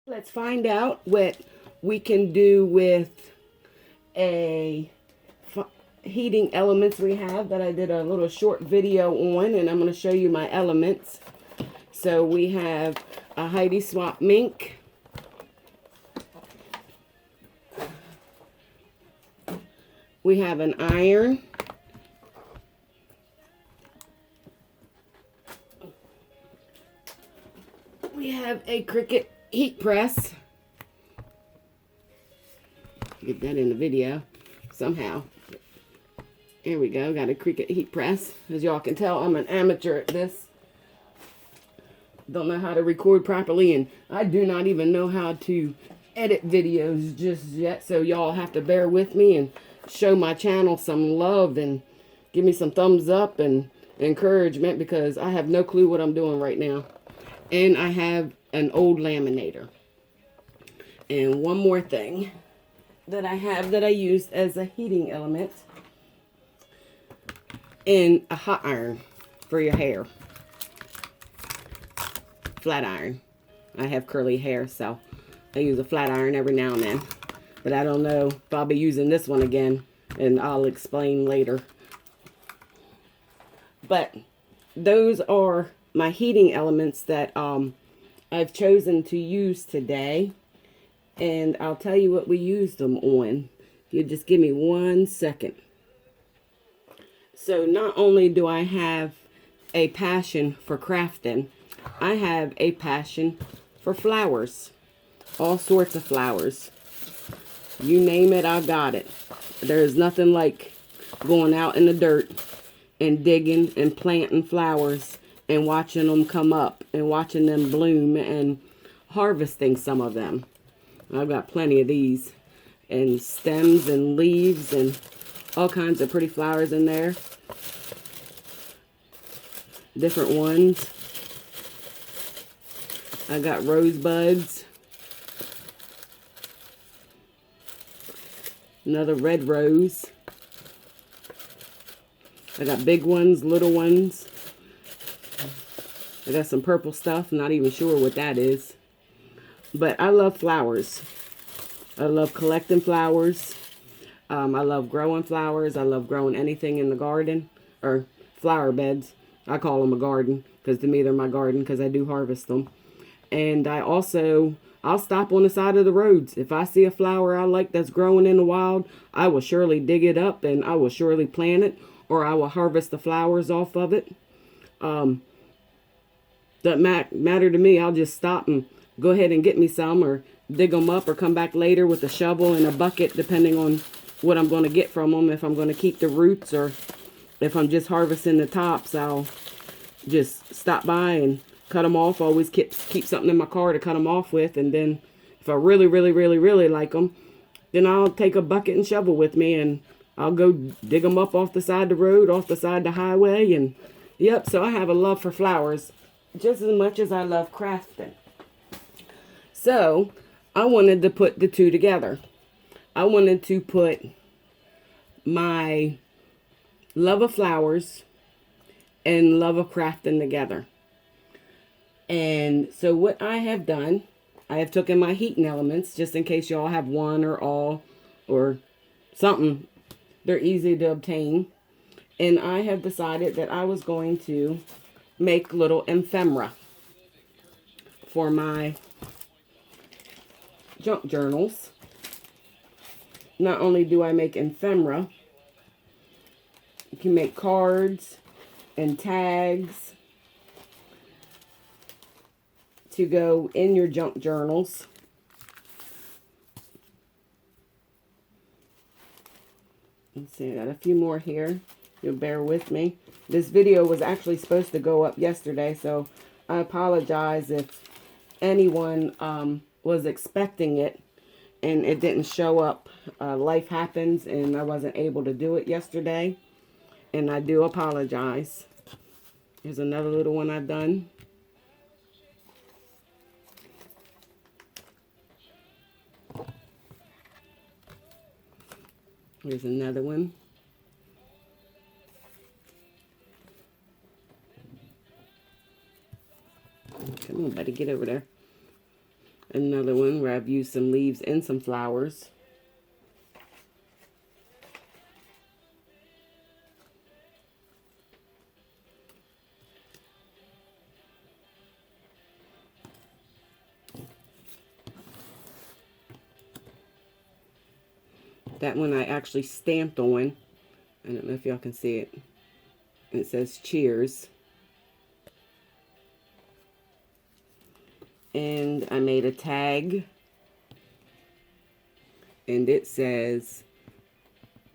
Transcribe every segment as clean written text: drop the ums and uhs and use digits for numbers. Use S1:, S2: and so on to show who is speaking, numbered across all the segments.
S1: Let's find out what we can do with a heating elements we have that I did a little short video on, and I'm going to show you my elements. So we have a Heidi Swap mink. We have an iron. We have a Cricuit Heat Press. Get that in the video somehow. Here we go. Got a Cricuit Heat Press. As y'all can tell, I'm an amateur at this. Don't know how to record properly, and I do not even know how to edit videos just yet. So y'all have to bear with me and show my channel some love and give me some thumbs up and encouragement, because I have no clue what I'm doing right now. And I have an old laminator. And one more thing that I have that I used as a heating element, and a hot iron for your hair. Flat iron. I have curly hair, so I use a flat iron every now and then. But I don't know if I'll be using this one again, and I'll explain later. But those are my heating elements that I've chosen to use today. And I'll tell you what we used them on. If you just give me 1 second. So not only do I have a passion for crafting, I have a passion for flowers. All sorts of flowers. You name it, I got it. There's nothing like going out in the dirt and digging and planting flowers and watching them come up and watching them bloom and harvesting some of them. I've got plenty of these, and stems and leaves and all kinds of pretty flowers in there. Different ones. I got rosebuds. Another red rose. I got big ones, little ones. I got some purple stuff. Not even sure what that is. But I love flowers. I love collecting flowers. I love growing flowers. I love growing anything in the garden, or flower beds. I call them a garden because to me they're my garden, because I do harvest them. And I'll stop on the side of the roads. If I see a flower I like that's growing in the wild, I will surely dig it up and I will surely plant it, or I will harvest the flowers off of it. Doesn't matter to me. I'll just stop and go ahead and get me some, or dig them up, or come back later with a shovel and a bucket, depending on what I'm going to get from them. If I'm going to keep the roots, or if I'm just harvesting the tops, I'll just stop by and cut them off. Always keep something in my car to cut them off with. And then if I really, really, really, really like them, then I'll take a bucket and shovel with me, and I'll go dig them up off the side of the road, off the side of the highway. And yep, so I have a love for flowers just as much as I love crafting. So I wanted to put the two together. I wanted to put my love of flowers and love of crafting together. And so what I have done, I have taken my heating elements, just in case y'all have one or all or something. They're easy to obtain. And I have decided that I was going to make little ephemera for my junk journals. Not only do I make ephemera, you can make cards and tags to go in your junk journals. Let's see, I got a few more here. You'll bear with me. This video was actually supposed to go up yesterday, so I apologize if anyone was expecting it and it didn't show up. Life happens and I wasn't able to do it yesterday, and I do apologize. Here's another little one I've done. Here's another one. Come on, buddy, get over there. Another one where I've used some leaves and some flowers. That one I actually stamped on. I don't know if y'all can see it. It says cheers. And I made a tag. And it says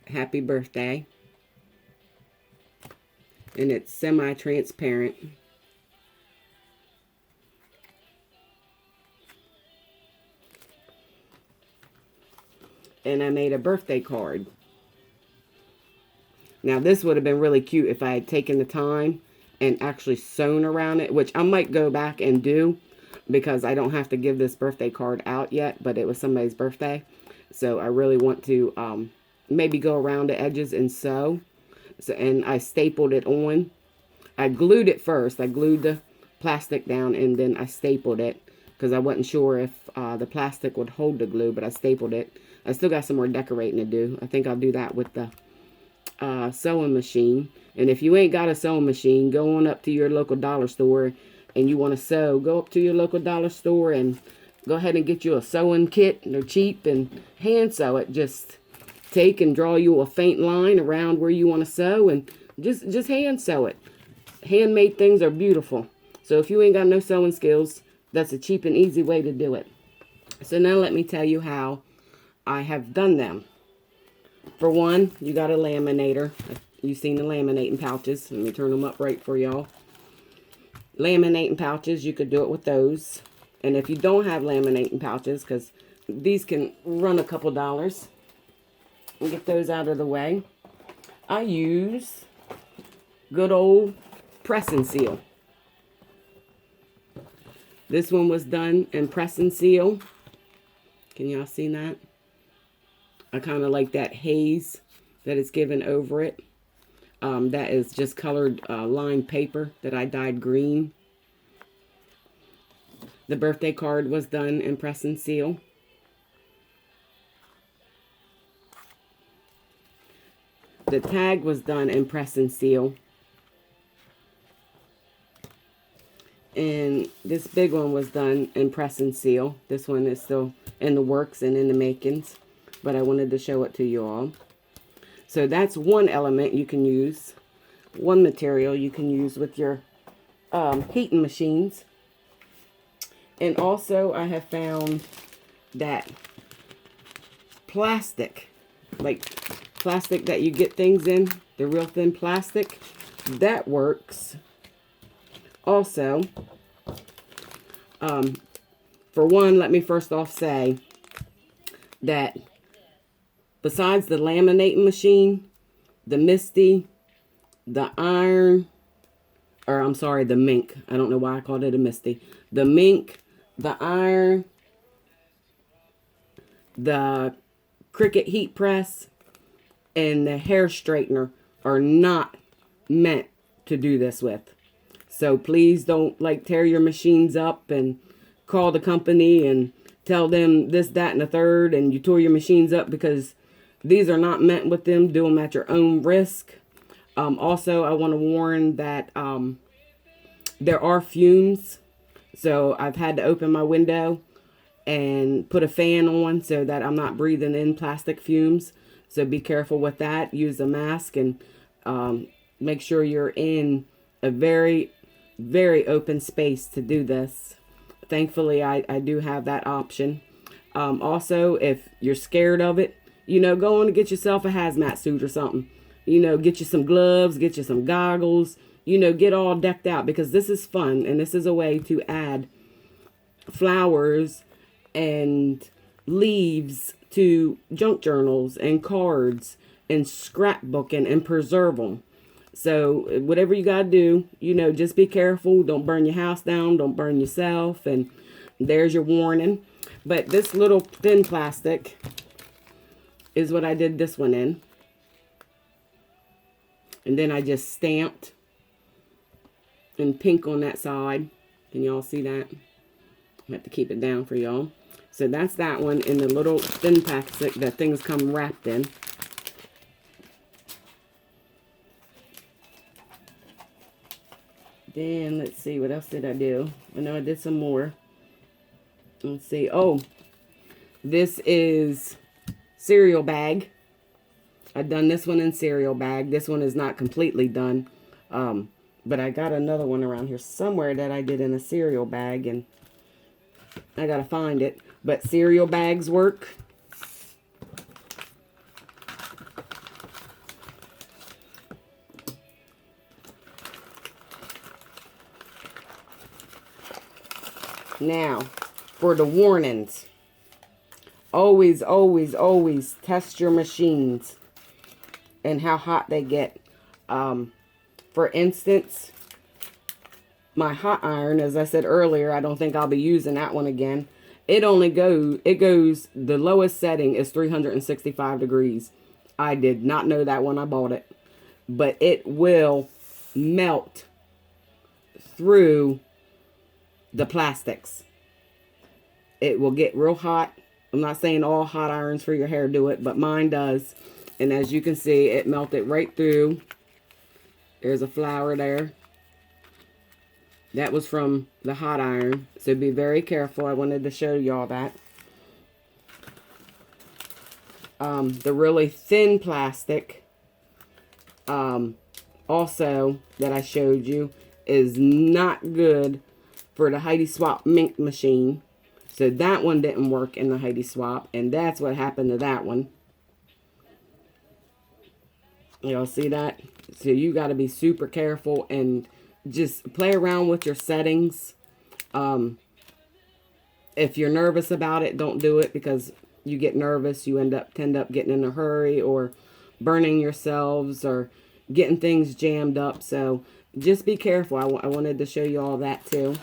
S1: happy birthday. And it's semi-transparent. And I made a birthday card. Now this would have been really cute if I had taken the time and actually sewn around it, which I might go back and do because I don't have to give this birthday card out yet, but it was somebody's birthday. So I really want to maybe go around the edges and sew. So, and I stapled it on. I glued it first. I glued the plastic down and then I stapled it because I wasn't sure if the plastic would hold the glue, but I stapled it. I still got some more decorating to do. I think I'll do that with the sewing machine. And if you ain't got a sewing machine, go on up to your local dollar store and you want to sew, go up to your local dollar store and go ahead and get you a sewing kit. They're cheap, and hand sew it. Just take and draw you a faint line around where you want to sew and just hand sew it. Handmade things are beautiful. So if you ain't got no sewing skills, that's a cheap and easy way to do it. So now let me tell you how I have done them. For one, you got a laminator. You've seen the laminating pouches. Let me turn them up right for y'all. Laminating pouches, you could do it with those. And if you don't have laminating pouches, because these can run a couple dollars, we'll get those out of the way. I use good old press and seal. This one was done in press and seal. Can y'all see that? I kind of like that haze that is given over it. That is just colored lined paper that I dyed green. The birthday card was done in press and seal. The tag was done in press and seal. And this big one was done in press and seal. This one is still in the works and in the makings, but I wanted to show it to you all. So that's one element you can use, one material you can use with your heating machines. And also I have found that plastic, like plastic that you get things in, the real thin plastic, that works. Also, for one, let me first off say that besides the laminating machine, the Misty, the iron, or I'm sorry, the minc. I don't know why I called it a Misty. The minc, the iron, the Cricuit Heat Press, and the hair straightener are not meant to do this with. So please don't like tear your machines up and call the company and tell them this, that, and the third, and you tore your machines up, because these are not meant with them. Do them at your own risk. Also, I want to warn that there are fumes. So I've had to open my window and put a fan on so that I'm not breathing in plastic fumes. So be careful with that. Use a mask and make sure you're in a very, very open space to do this. Thankfully, I do have that option. Also, if you're scared of it, go on and get yourself a hazmat suit or something. Get you some gloves, get you some goggles, get all decked out, because this is fun. And this is a way to add flowers and leaves to junk journals and cards and scrapbooking and preserve them. So whatever you got to do, just be careful. Don't burn your house down. Don't burn yourself. And there's your warning. But this little thin plastic is what I did this one in. And then I just stamped in pink on that side. Can y'all see that? I have to keep it down for y'all. So that's that one in the little thin packs that things come wrapped in. Then let's see, what else did I do? I know I did some more. Let's see. Oh, this is cereal bag. I've done this one in cereal bag. This one is not completely done. But I got another one around here somewhere that I did in a cereal bag, and I gotta find it. But cereal bags work. Now, for the warnings. Always, always, always test your machines and how hot they get. For instance, my hot iron, as I said earlier, I don't think I'll be using that one again. It goes, the lowest setting is 365 degrees. I did not know that when I bought it. But it will melt through the plastics. It will get real hot. I'm not saying all hot irons for your hair do it, but mine does. And as you can see, it melted right through. There's a flower there. That was from the hot iron. So be very careful. I wanted to show y'all that. The really thin plastic, also, that I showed you, is not good for the Heidi Swap minc machine. So that one didn't work in the Heidi Swap, and that's what happened to that one. Y'all see that? So you got to be super careful and just play around with your settings. If you're nervous about it, don't do it, because you get nervous. You tend up getting in a hurry or burning yourselves or getting things jammed up. So just be careful. I wanted to show you all that too.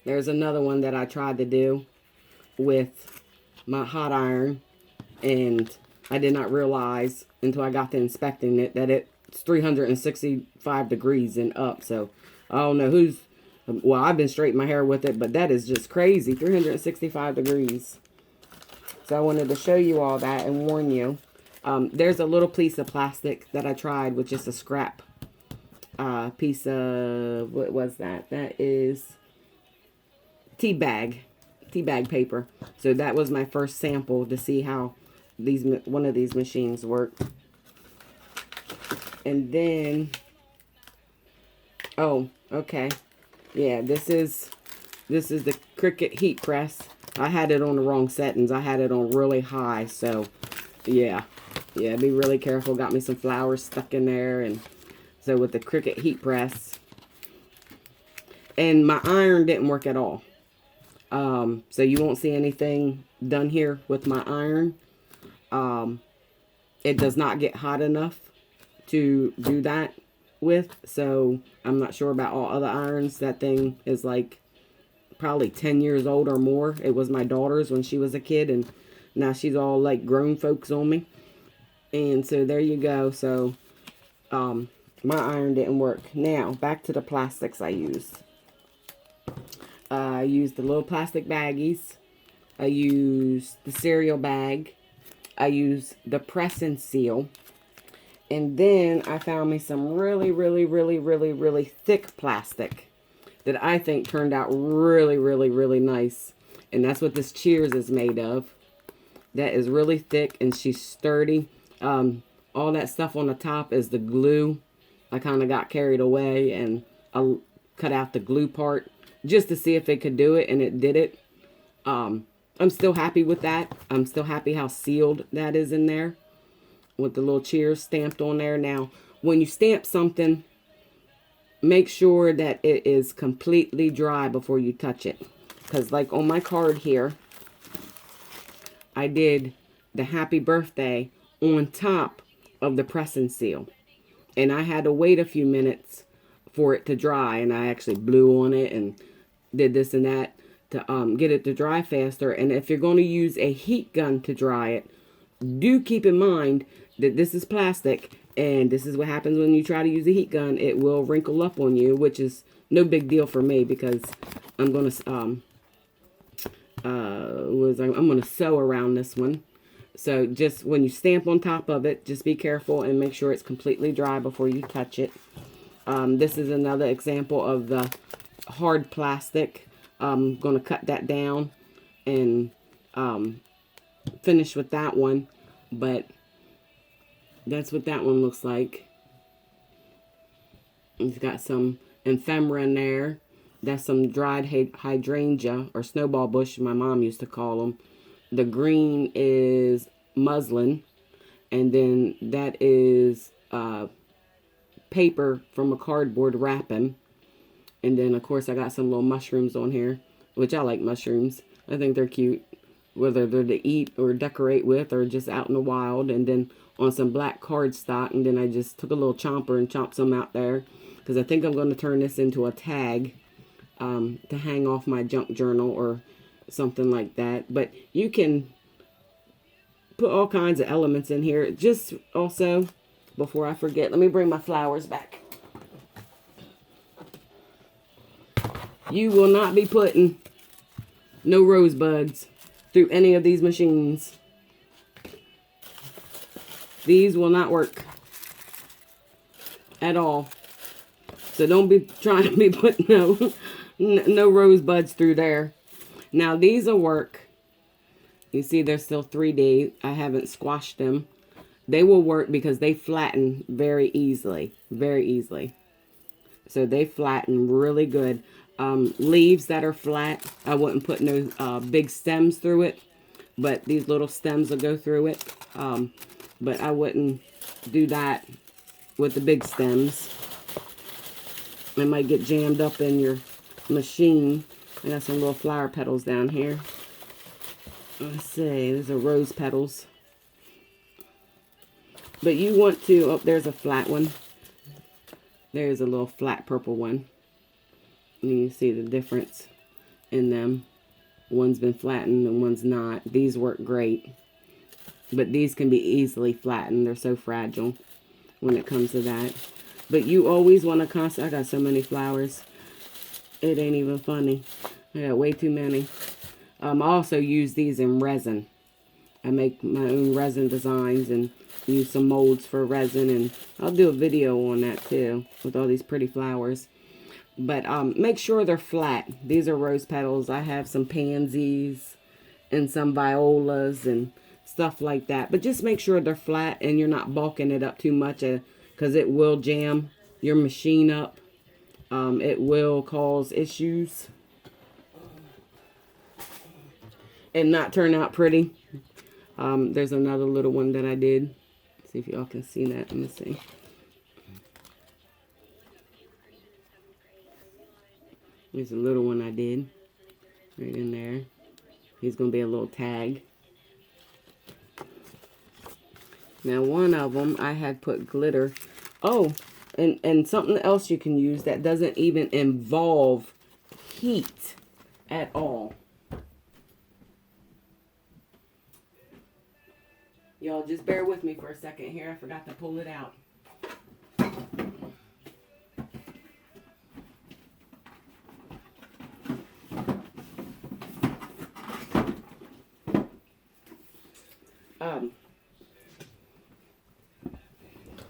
S1: There's another one that I tried to do with my hot iron, and I did not realize until I got to inspecting it that it's 365 degrees and up. So I don't know who's, well, I've been straightening my hair with it, but that is just crazy, 365 degrees. So I wanted to show you all that and warn you. There's a little piece of plastic that I tried with just a scrap piece of, what was that? That is tea bag paper. So that was my first sample to see how one of these machines work. And then, oh, okay, yeah, this is the Cricuit Heat Press. I had it on the wrong settings. I had it on really high. So yeah, be really careful. Got me some flowers stuck in there. And so with the Cricuit Heat Press, and my iron didn't work at all. So you won't see anything done here with my iron. It does not get hot enough to do that with. So I'm not sure about all other irons. That thing is like probably 10 years old or more. It was my daughter's when she was a kid, and now she's all like grown folks on me. And so there you go. So, my iron didn't work. Now, back to the plastics I used. I used the little plastic baggies. I used the cereal bag. I used the press and seal. And then I found me some really, really, really, really, really thick plastic that I think turned out really, really, really nice. And that's what this Cheers is made of. That is really thick and she's sturdy. All that stuff on the top is the glue. I kind of got carried away and I cut out the glue part just to see if it could do it, and it did it. I'm still happy with that. I'm still happy how sealed that is in there with the little Cheers stamped on there. Now, when you stamp something, make sure that it is completely dry before you touch it. Because like on my card here, I did the happy birthday on top of the press and seal. And I had to wait a few minutes for it to dry. And I actually blew on it and did this and that to get it to dry faster. And if you're going to use a heat gun to dry it, do keep in mind that this is plastic And this is what happens when you try to use a heat gun. It will wrinkle up on you, which is no big deal for me because I'm gonna I'm gonna sew around this one. So just when you stamp on top of it, just be careful and make sure it's completely dry before you touch it. This is another example of the hard plastic. I'm gonna cut that down and finish with that one, but that's what that one looks like. It's got some ephemera in there. That's some dried hydrangea or snowball bush, my mom used to call them. The green is muslin, and then that is paper from a cardboard wrapping. And then, of course, I got some little mushrooms on here, which I like mushrooms. I think they're cute, whether they're to eat or decorate with or just out in the wild. And then on some black cardstock, and then I just took a little chomper and chopped some out there because I think I'm going to turn this into a tag to hang off my junk journal or something like that. But you can put all kinds of elements in here. Just also, before I forget, let me bring my flowers back. You will not be putting no rosebuds through any of these machines. These will not work at all. So don't be trying to be putting no rosebuds through there. Now these will work. You see they're still 3D. I haven't squashed them. They will work because they flatten very easily. Very easily. So they flatten really good. Leaves that are flat, I wouldn't put no big stems through it. But these little stems will go through it. But I wouldn't do that with the big stems. It might get jammed up in your machine. I got some little flower petals down here. Let's see, those are rose petals. But you want to, oh, there's a flat one. There's a little flat purple one. And you see the difference in them. One's been flattened and one's not. These work great. But these can be easily flattened. They're so fragile when it comes to that. But you always want to I got so many flowers. It ain't even funny. I got way too many. I also use these in resin. I make my own resin designs and use some molds for resin. And I'll do a video on that too with all these pretty flowers. But make sure they're flat. These are rose petals. I have some pansies and some violas and stuff like that. But just make sure they're flat and you're not bulking it up too much because it will jam your machine up. It will cause issues and not turn out pretty. There's another little one that I did. Let's see if y'all can see that. Let me see. There's a little one I did right in there. He's going to be a little tag. Now one of them I had put glitter. Oh, and something else you can use that doesn't even involve heat at all. Y'all just bear with me for a second here. I forgot to pull it out.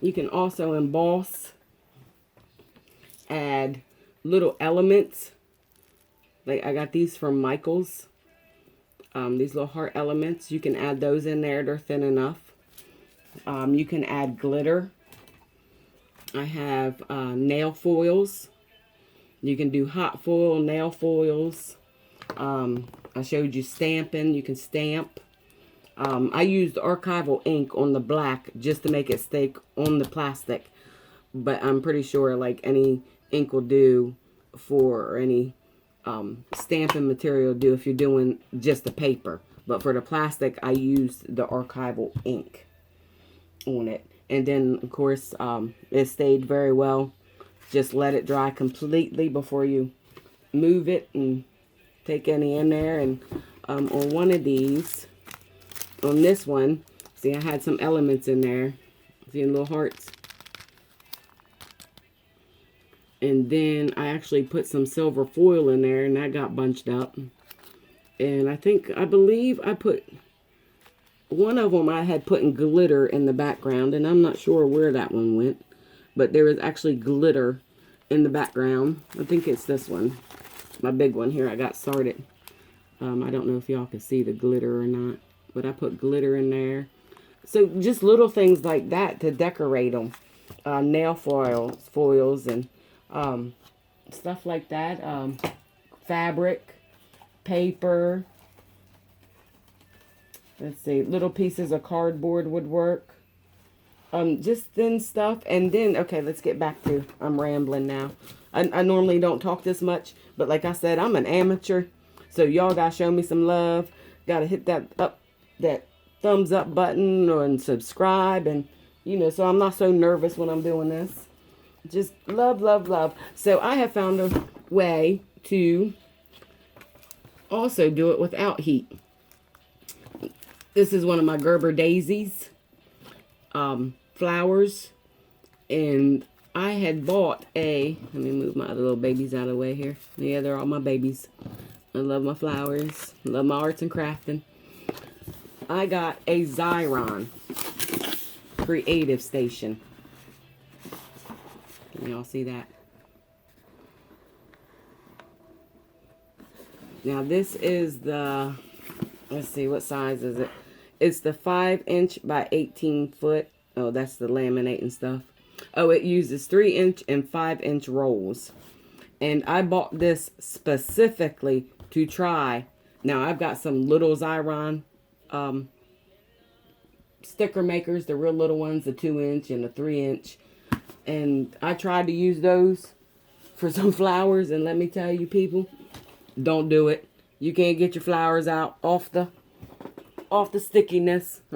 S1: You can also emboss, add little elements. Like I got these from Michael's. These little heart elements. You can add those in there. They're thin enough. You can add glitter. I have nail foils. You can do hot foil, nail foils. I showed you stamping. You can stamp. I used archival ink on the black just to make it stay on the plastic. But I'm pretty sure like any ink will do for, or any stamping material will do if you're doing just the paper. But for the plastic, I used the archival ink on it. And then, of course, it stayed very well. Just let it dry completely before you move it and take any in there. And on one of these, on this one, see I had some elements in there. See little hearts? And then I actually put some silver foil in there, and that got bunched up. And I believe I put, one of them I had put in glitter in the background, and I'm not sure where that one went. But there is actually glitter in the background. I think it's this one. My big one here I got started. I don't know if y'all can see the glitter or not, but I put glitter in there. So just little things like that to decorate them. Nail foils and stuff like that. Fabric, paper. Let's see, little pieces of cardboard would work. Just thin stuff. And then, okay, let's get back to, I'm rambling now. I normally don't talk this much, but like I said, I'm an amateur. So y'all gotta show me some love. Gotta hit that thumbs up button and subscribe. And, you know, so I'm not so nervous when I'm doing this. Just love, love, love. So I have found a way to also do it without heat. This is one of my Gerber daisies. Flowers, and I had bought let me move my other little babies out of the way here. Yeah, they're all my babies. I love my flowers, I love my arts and crafting. I got a Xyron creative station. Can y'all see that? Now this is the, let's see, what size is it? It's the 5" by 18" Oh, that's the laminating stuff. Oh, it uses 3" and 5" rolls. And I bought this specifically to try. Now, I've got some little Xyron sticker makers, the real little ones, the 2" and the 3". And I tried to use those for some flowers. And let me tell you, people, don't do it. You can't get your flowers out off the stickiness.